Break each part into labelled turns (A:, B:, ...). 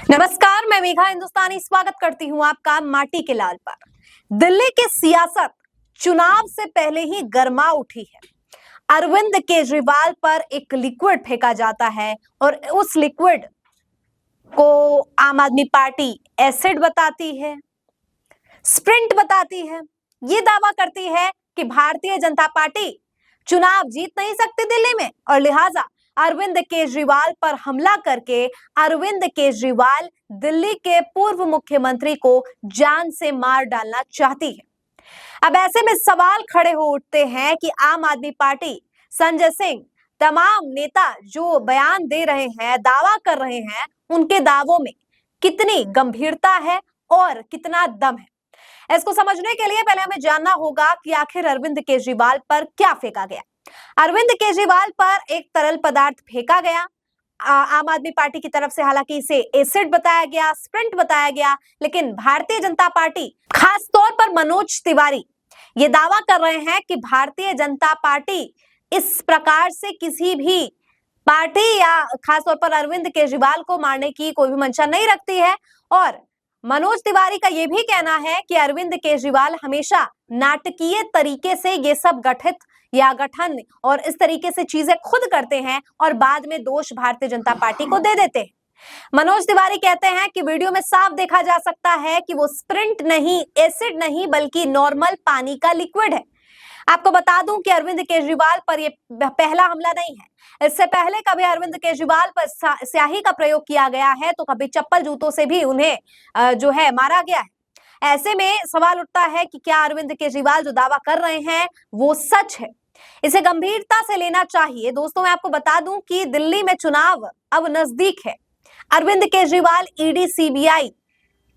A: नमस्कार, मैं मेघा हिंदुस्तानी स्वागत करती हूं आपका माटी के लाल पर। दिल्ली की सियासत चुनाव से पहले ही गर्मा उठी है। अरविंद केजरीवाल पर एक लिक्विड फेंका जाता है और उस लिक्विड को आम आदमी पार्टी एसिड बताती है, स्प्रिंट बताती है। ये दावा करती है कि भारतीय जनता पार्टी चुनाव जीत नहीं सकती दिल्ली में और लिहाजा अरविंद केजरीवाल पर हमला करके अरविंद केजरीवाल दिल्ली के पूर्व मुख्यमंत्री को जान से मार डालना चाहती है। अब ऐसे में सवाल खड़े हो उठते हैं कि आम आदमी पार्टी, संजय सिंह, तमाम नेता जो बयान दे रहे हैं, दावा कर रहे हैं, उनके दावों में कितनी गंभीरता है और कितना दम है। इसको समझने के लिए पहले हमें जानना होगा कि आखिर अरविंद केजरीवाल पर क्या फेंका गया। अरविंद केजरीवाल पर एक तरल पदार्थ फेंका गया। आम आदमी पार्टी की तरफ से हालांकि इसे एसिड बताया गया, स्प्रिंट बताया गया, लेकिन भारतीय जनता पार्टी, खास तौर पर मनोज तिवारी, ये दावा कर रहे हैं कि भारतीय जनता पार्टी इस प्रकार से किसी भी पार्टी या खासतौर पर अरविंद केजरीवाल को मारने की कोई भी मंशा नहीं रखती है। और मनोज तिवारी का यह भी कहना है कि अरविंद केजरीवाल हमेशा नाटकीय तरीके से ये सब गठित या गठन और इस तरीके से चीजें खुद करते हैं और बाद में दोष भारतीय जनता पार्टी को दे देते हैं। मनोज तिवारी कहते हैं कि वीडियो में साफ देखा जा सकता है कि वो स्प्रिंट नहीं, एसिड नहीं, बल्कि नॉर्मल पानी का लिक्विड है। आपको बता दूं कि अरविंद केजरीवाल पर ये पहला हमला नहीं है। इससे पहले कभी अरविंद केजरीवाल पर स्याही का प्रयोग किया गया है, तो कभी चप्पल जूतों से भी उन्हें जो है मारा गया है। ऐसे में सवाल उठता है कि क्या अरविंद केजरीवाल जो दावा कर रहे हैं वो सच है? इसे गंभीरता से लेना चाहिए। दोस्तों, मैं आपको बता दूं कि दिल्ली में चुनाव अब नजदीक है। अरविंद केजरीवाल ईडी, सीबीआई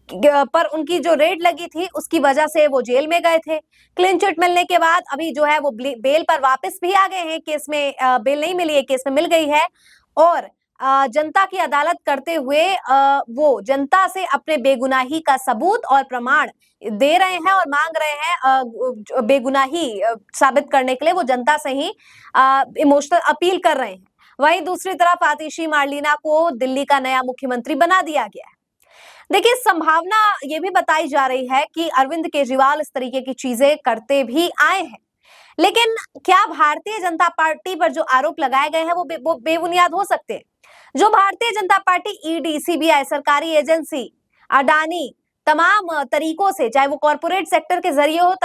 A: पर उनकी जो रेड लगी थी उसकी वजह से वो जेल में गए थे। क्लीन चिट मिलने के बाद अभी जो है वो बेल पर वापस भी आ गए हैं। केस में बेल नहीं मिली है, केस में मिल गई है और जनता की अदालत करते हुए वो जनता से अपने बेगुनाही का सबूत और प्रमाण दे रहे हैं और मांग रहे हैं। बेगुनाही साबित करने के लिए वो जनता से ही इमोशनल अपील कर रहे हैं। वहीं दूसरी तरफ आतिशी मार्लिना को दिल्ली का नया मुख्यमंत्री बना दिया गया है। देखिए, संभावना ये भी बताई जा रही है कि अरविंद केजरीवाल इस तरीके की चीजें करते भी आए हैं, लेकिन क्या भारतीय जनता पार्टी पर जो आरोप लगाए गए हैं वो बेबुनियाद हो सकते हैं? जो Bharatiya Janata party ED, CBI, सरकारी एजेंसी, अडानी, तमाम तरीकों से, चाहे वो कॉर्पोरेट सेक्टर के जरिए हो,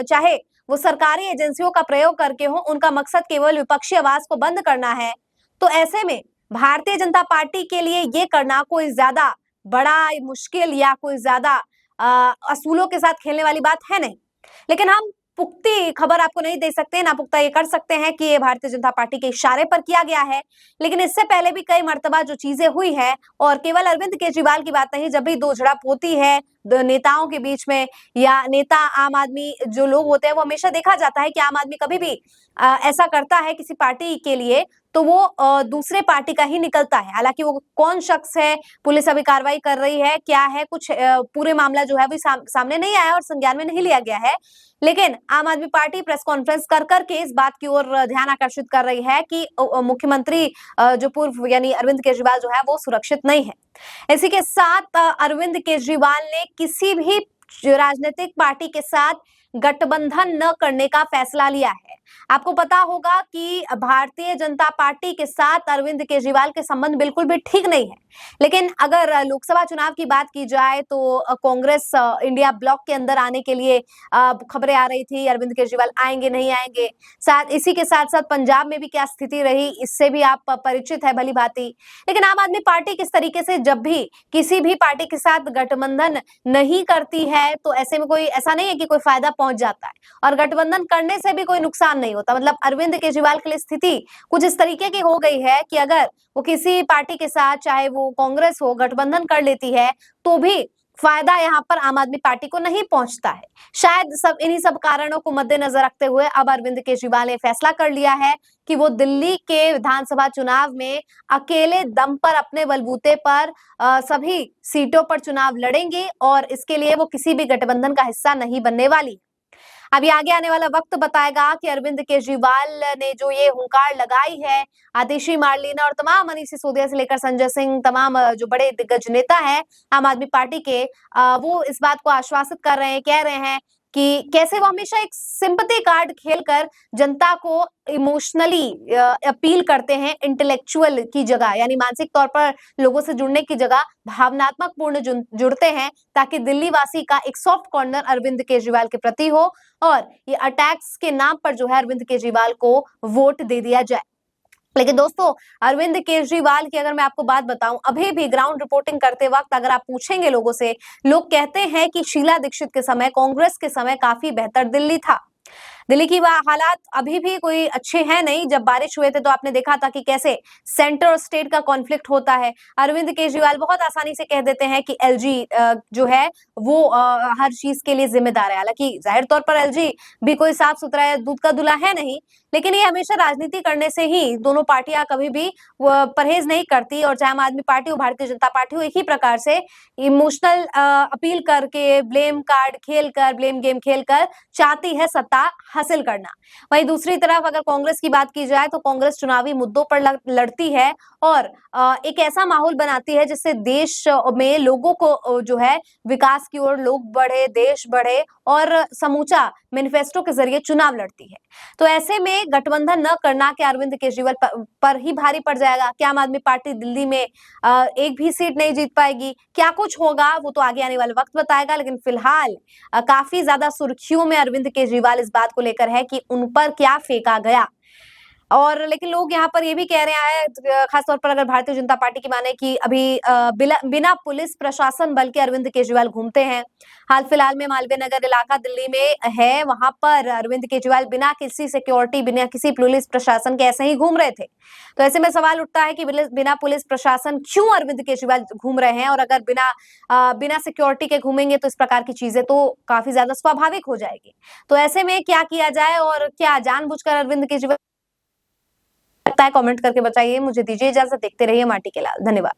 A: चाहे वो सरकारी एजेंसियों का प्रयोग करके हो, उनका मकसद केवल विपक्षी आवाज को बंद करना है। तो ऐसे में भारतीय जनता पार्टी के लिए ये करना कोई ज्यादा बड़ा मुश्किल या कोई ज्यादा असूलों के साथ खेलने वाली बात है नहीं। लेकिन हम पुख्ती खबर आपको नहीं दे सकते, ना पुख्ता ये कर सकते हैं कि ये भारतीय जनता पार्टी के इशारे पर किया गया है। लेकिन इससे पहले भी कई मर्तबा जो चीजें हुई है, और केवल अरविंद केजरीवाल की बात नहीं, जब भी दो झड़प होती है नेताओं के बीच में या नेता आम आदमी जो लोग होते हैं, वो हमेशा देखा जाता है कि आम आदमी कभी भी ऐसा करता है किसी पार्टी के लिए तो वो दूसरे पार्टी का ही निकलता है। हालांकि वो कौन शख्स है, पुलिस अभी कार्रवाई कर रही है, क्या है, कुछ पूरे मामला जो है अभी सामने नहीं आया और संज्ञान में नहीं लिया गया है। लेकिन आम आदमी पार्टी प्रेस कॉन्फ्रेंस कर करके इस बात की ओर ध्यान आकर्षित कर रही है कि मुख्यमंत्री जो पूर्व यानी अरविंद केजरीवाल जो है वो सुरक्षित नहीं है। इसी के साथ अरविंद केजरीवाल ने किसी भी राजनीतिक पार्टी के साथ गठबंधन न करने का फैसला लिया है। आपको पता होगा कि भारतीय जनता पार्टी के साथ अरविंद केजरीवाल के संबंध बिल्कुल भी ठीक नहीं है। लेकिन अगर लोकसभा चुनाव की बात की जाए तो कांग्रेस इंडिया ब्लॉक के अंदर आने के लिए खबरें आ रही थी, अरविंद केजरीवाल आएंगे नहीं आएंगे। इसी के साथ साथ पंजाब में भी क्या स्थिति रही, इससे भी आप परिचित है भली भांति। लेकिन आम आदमी पार्टी किस तरीके से जब भी किसी भी पार्टी के साथ गठबंधन नहीं करती है, तो ऐसे में कोई ऐसा नहीं है कि कोई फायदा पहुंच जाता है, और गठबंधन करने से भी कोई नुकसान नहीं होता। मतलब अरविंद केजरीवाल के लिए स्थिति कुछ इस तरीके की हो गई है कि अगर वो किसी पार्टी के साथ, चाहे वो कांग्रेस हो, गठबंधन कर लेती है तो भी फायदा यहाँ पर आम आदमी पार्टी को नहीं पहुंचता है। शायद इन्हीं सब कारणों को मद्देनजर रखते हुए अब अरविंद केजरीवाल ने फैसला कर लिया है कि वो दिल्ली के विधानसभा चुनाव में अकेले दम पर, अपने बलबूते पर सभी सीटों पर चुनाव लड़ेंगे और इसके लिए वो किसी भी गठबंधन का हिस्सा नहीं बनने वाली। अभी आगे आने वाला वक्त बताएगा कि अरविंद केजरीवाल ने जो ये हुंकार लगाई है, आतिशी मार्लेना और तमाम मनीष सिसोदिया से लेकर संजय सिंह, तमाम जो बड़े दिग्गज नेता हैं आम आदमी पार्टी के, वो इस बात को आश्वासित कर रहे हैं, कह रहे हैं कि कैसे वो हमेशा एक सिंपैथी कार्ड खेलकर जनता को इमोशनली अपील करते हैं, इंटेलेक्चुअल की जगह, यानी मानसिक तौर पर लोगों से जुड़ने की जगह भावनात्मक पूर्ण जुड़ते हैं, ताकि दिल्ली वासी का एक सॉफ्ट कॉर्नर अरविंद केजरीवाल के प्रति हो और ये अटैक्स के नाम पर जो है अरविंद केजरीवाल को वोट दे दिया जाए। लेकिन दोस्तों, अरविंद केजरीवाल की अगर मैं आपको बात बताऊं, अभी भी ग्राउंड रिपोर्टिंग करते वक्त अगर आप पूछेंगे लोगों से, लोग कहते हैं कि शीला दीक्षित के समय, कांग्रेस के समय काफी बेहतर दिल्ली था। दिल्ली की हालात अभी भी कोई अच्छे हैं नहीं। जब बारिश हुए थे तो आपने देखा था कि कैसे सेंटर और स्टेट का कॉन्फ्लिक्ट होता है। अरविंद केजरीवाल बहुत आसानी से कह देते हैं कि एलजी जो है वो हर चीज के लिए जिम्मेदार है। हालांकि जाहिर तौर पर एलजी भी कोई साफ सुथरा या दूध का दूल्हा है नहीं, लेकिन ये हमेशा राजनीति करने से ही दोनों पार्टियां कभी भी परहेज नहीं करती, और चाहे आम आदमी पार्टी हो, भारतीय जनता पार्टी हो, एक ही प्रकार से इमोशनल अपील करके, ब्लेम कार्ड खेलकर, ब्लेम गेम खेलकर चाहती है सत्ता हासिल करना। वहीं दूसरी तरफ अगर कांग्रेस की बात की जाए तो कांग्रेस चुनावी मुद्दों पर लड़ती है और एक ऐसा माहौल बनाती है जिससे देश में लोगों को जो है विकास की ओर लोग बढ़े, देश बढ़े और समूचा मैनिफेस्टो के जरिए चुनाव लड़ती है। तो ऐसे में गठबंधन न करना क्या अरविंद केजरीवाल पर ही भारी पड़ जाएगा? क्या आम आदमी पार्टी दिल्ली में एक भी सीट नहीं जीत पाएगी? क्या कुछ होगा वो तो आगे आने वाला वक्त बताएगा, लेकिन फिलहाल काफी ज्यादा सुर्खियों में अरविंद केजरीवाल इस बात को लेकर है कि उन पर क्या फेंका गया। और लेकिन लोग यहाँ पर ये भी कह रहे हैं, खासतौर पर अगर भारतीय जनता पार्टी की माने, कि अभी बिना पुलिस प्रशासन बल के अरविंद केजरीवाल घूमते हैं। हाल फिलहाल में मालवीय नगर इलाका दिल्ली में है, वहां पर अरविंद केजरीवाल बिना किसी सिक्योरिटी, बिना किसी पुलिस प्रशासन के ऐसे ही घूम रहे थे। तो ऐसे में सवाल उठता है कि बिना पुलिस प्रशासन क्यों अरविंद केजरीवाल घूम रहे हैं, और अगर बिना सिक्योरिटी के घूमेंगे तो इस प्रकार की चीजें तो काफी ज्यादा स्वाभाविक हो जाएगी। तो ऐसे में क्या किया जाए, और क्या जानबूझकर अरविंद केजरीवाल लगता है, कमेंट करके बताइए। मुझे दीजिए इजाजत, देखते रहिए माटी के लाल। धन्यवाद।